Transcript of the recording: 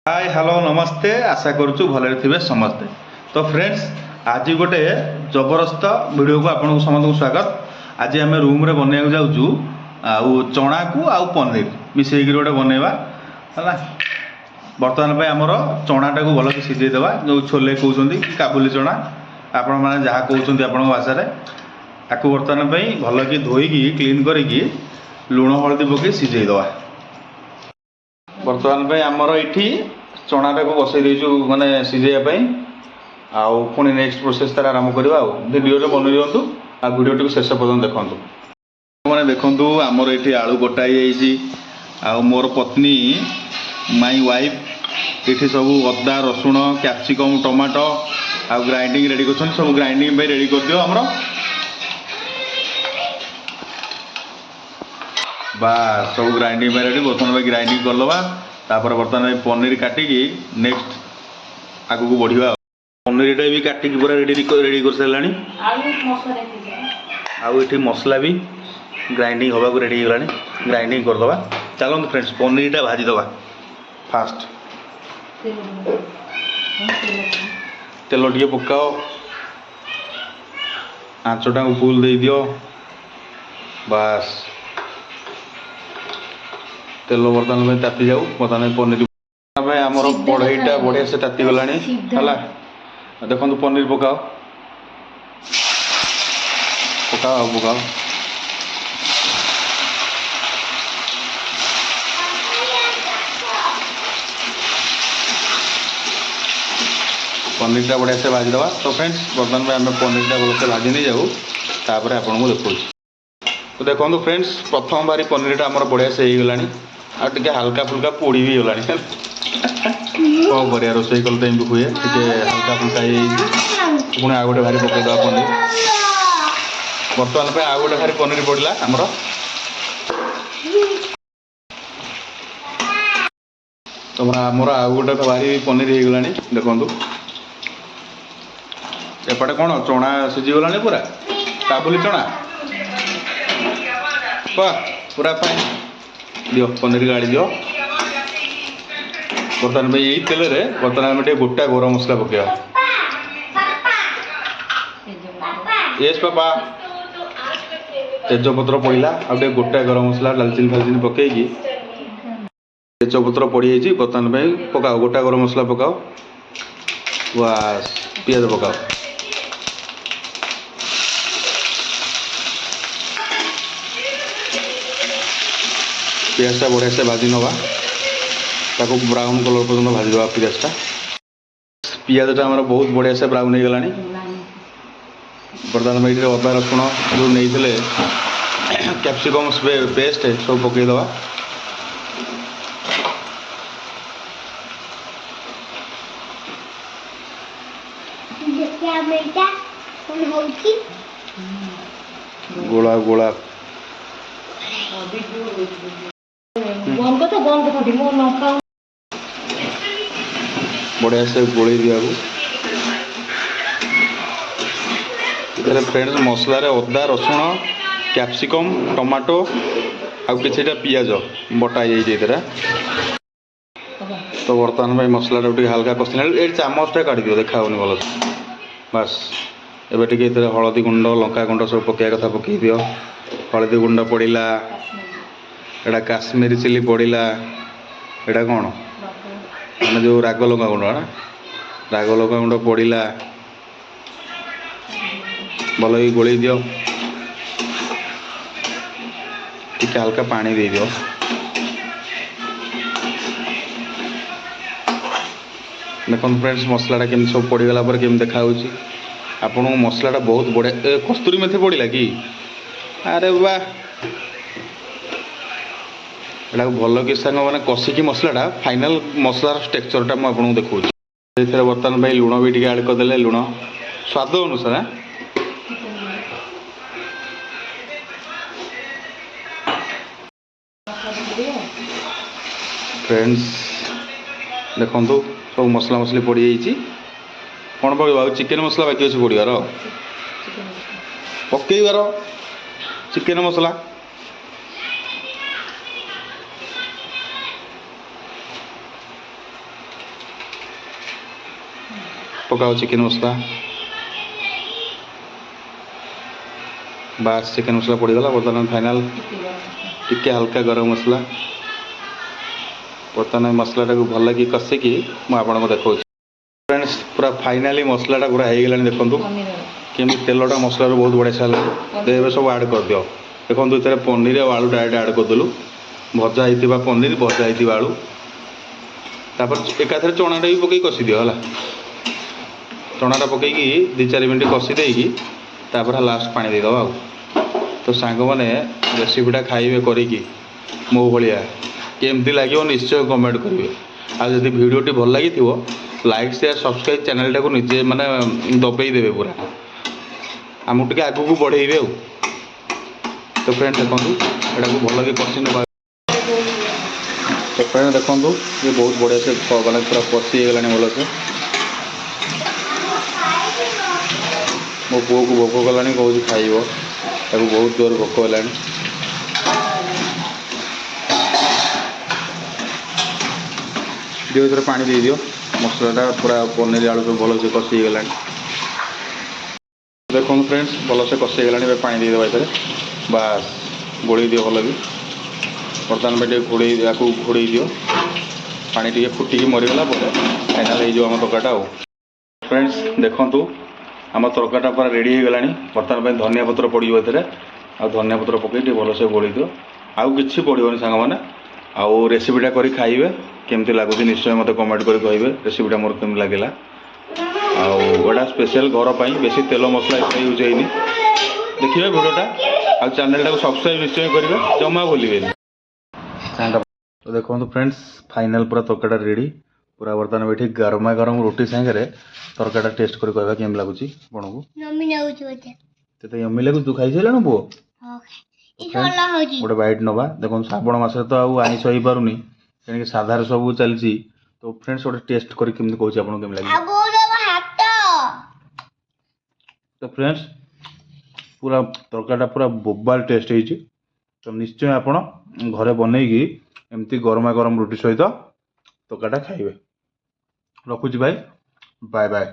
Hi hello नमस्ते आशा करुचु भले थे समस्ते। तो फ्रेंड्स आज गोटे जबरदस्त वीडियो को आपको समस्त स्वागत। आज आम रूम रे बनवाक जाऊँ आउ चना को आउ पनीर मिसेक गोटे बनवा है। बर्तमान आमर चनाटा को भल सीझेदेवा जो छोले कहते काबुली चना आपण मैंने जहाँ कहते आपण भाषा आपको बर्तमान भल कि धोईकी क्लीन करके लुण हलदी पकई सीझेदेवा। बर्तमान आमर ये चनाटा को बसई देचु माने सीझेवाई आउ पुणी नेक्स्ट प्रोसेस तार आरंभ करवा। वीडियो बन दिंतु आ वीडियो टी शेष पर्यटन देखु मैंने देखु आमर ये आलू कटाई आउ मोर पत्नी माई वाइफ ये सब अदा रसुण कैप्सिकम टमाटो आउ ग्राइंडिंग रेडी कर सब ग्राइंडिंग रेडी कर दियो आमर बास सब ग्राइंडिंग रेडी बर्तमान ग्राइंडिंग करदे। तापर बर्तमान पनीर काटिकी नेक्स्ट आगू को बढ़िया पनीर भी काटिकी पूरा रेडी कर सारा आउ ये मसला भी ग्राइंडिंग होगा रेडी होगा ग्राइंडिंग करदे। चलते फ्रेंड्स पनीर भाजीदे फास्ट तेल टे पकाओ आँचटा को फुल दे दियो बास तेल बर्तमान ताती जाऊ। बर्तमान पनीर आमर कढ़ईटा बढ़िया से ताती गला है। देखो पनीर पकाओ पकाओ पकाओ पनीरटा बढ़िया से भाजीदे। तो फ्रेंड्स बर्तमान आम पनीरटा भल से भाजी नहीं जाऊ तापर आपको देखो। तो देखो फ्रेंड्स प्रथम बारी पनीरटा आमर बढ़िया से हो गलानी आगे हल्का फुल्का पोड़ी भी गलानी कौन कर रोसई कल तो एमती हुए हल्का फुल्का पुणी आ गए भारी पकईदे पनीर। बर्तमान आ गए भारी पनीर पड़ा आमर तो आमर आ गए भारी पनीर हो गलानी। देखु एपटे कौन चना सीझीगला पूरा काबुली चना पूरा फाइन दियो पनीर गाड़ी दियो। बर्तमान यही तेल रे बर्तमान गोटा गरम मसला पकड़ा येस पापा तेजपत्र पड़ा आगे गोटा गरम मसला डालचीनी फालचीनी पकईकी तेजपत्र पड़ी जाइए। बर्तमान पकाओ गोटा गरम मसला पकाओ बस पियाज पकाओ पियाजटा बढ़िया से भाजी नवा ताको ब्राउन कलर पर्यटन भाजीदे पियाजटा। पियाजटा आम बहुत बढ़िया से ब्राउन हो गलानी। बर्तमान ये अदा रसुण जो नहीं कैप्सिकम पेस्ट सब पकईदे। गोला गोला बढ़िया से गोल दिया फ्रेंड्स मसला अदा रसुण कैप्सिकम टमाटो आउ किछटा पियाज बटा जाइए। तो बर्तमान भाई मसला हल्का कषिला ये चामचटा काट दियो देखा भल बस एबे टिके हलदी गुंड लंका गुंड सब पकड़ा कथा पकई दियो। हलदी गुंड पड़ा एटा काश्मीरी चिली पड़ा एटा कौन मैंने जो राग लंका गुंड ना राग लंका गुंड पड़ा भल गोल दियो टिके हल्का पानी दे दियो। देखो फ्रेंड्स मसलाटा केम सब पड़गला पर केम देखा आपन मसलाटा बहुत बढ़िया कस्तूरी मेथी पड़ा कि अरे वाह एटा भल कि सांग मैंने कषिकी मसलाटा फाइनाल मसलार टेक्चरटा मुझे देखा। बर्तमान भाई लुण भी ऐड करदे लुण स्वाद अनुसार फ्रेंड्स देखु सब मसला मसली पड़ जाइए कौन पड़ा चिकेन मसला बाकी अच्छे पड़ार पकईबार चिकेन मसला पकाओ चिकेन मसला बास चिकेन मसला पड़गला बर्तमान फाइनाल टिके हल्का गरम मसला बर्तमान मसलाटा को भल लगी कषिकी मुझे देखा फ्रेंड्स पूरा फाइनाली मसलाटा पूरा हो गला देखो केमी तेलटा मसला बहुत बढ़िया सारा सब आड कर दियो देखो ये पनीर आलू डायरेक्ट आड करदेलु भजा होता पनीर भजा होता आलू तापर एकाथरे चनाटा भी पकई कषि दियो है चनाटा पकईकी 2-4 मिनट कषि देकी तापर लास्ट पानी देदेव आ तो सांग मैंने रेसिपीटा खाइबे करिकी मो भाया केमती लगे निश्चय कमेंट करेंगे आदि भिडटी भल लगी लाइक शेयर सब्सक्राइब चैनल को निजे माने दबे देवे पूरा आमको टे आगू बढ़ेबे तो फ्रेंड देखो यहाँ भल लगे कषि ना तो फ्रेंड देखो ये बहुत बढ़िया से मैंने पूरा कषि गला भल से मो पुओ को भोक कला कौन खाइब ताको बहुत जोर भोक है दियो पानी दे दियो मसलाटा पूरा पनीर आलू सब भल से कषि गला देखो फ्रेंड्स भल से कषि गला पानी देदेव ये बास गोल दियो भल भी बर्तमान में घोड़े या घोड़े दियो पानी टे फुटिकी मरीगला फाइनाल हो तरकाटा फ्रेंड्स देखु आम तरकाटा पूरा रेडी हो गला बर्तमान धनिया पत्र पड़ो ए धनिया पत्र पकई भल से गोल दियो आउ कि पड़ोनी सांग मैंने आउ रेसिपीटा कर खाइबे केमती लगुच निश्चय मत कमेंट कर कहे रेसिपीटा मोर केम लगे आटा स्पेशल घर पर बेसी तेल मसला इसमें यूज होनी देखिए भिडियोटा आ चैनलटा को सब्सक्राइब निश्चय करेंगे जमा भूलिए तो देखो फ्रेंड्स फाइनल पूरा तरकाटा रेडी पूरा बर्तमान बैठी गरमा गरम रोटी सागर तरकाटा टेस्ट कर कहवा केम लगुच आपन को ते यम्मी लगुच तू खाई सारा पुओ गोटे बाइट नवा देखो श्रावण मास तो आईष हो पारुनी तेणिक साधार सब चलती तो फ्रेंड्स गोटे टेस्ट कर कहूँ केम लगे तो फ्रेंड्स पूरा तरकाटा पूरा बोबाल टेस्ट होती तो निश्चय आपण घरे बनईकी एमती गरमा गरम रोटी सहित तरकाटा खाइबे रखुची भाई बाय बाय।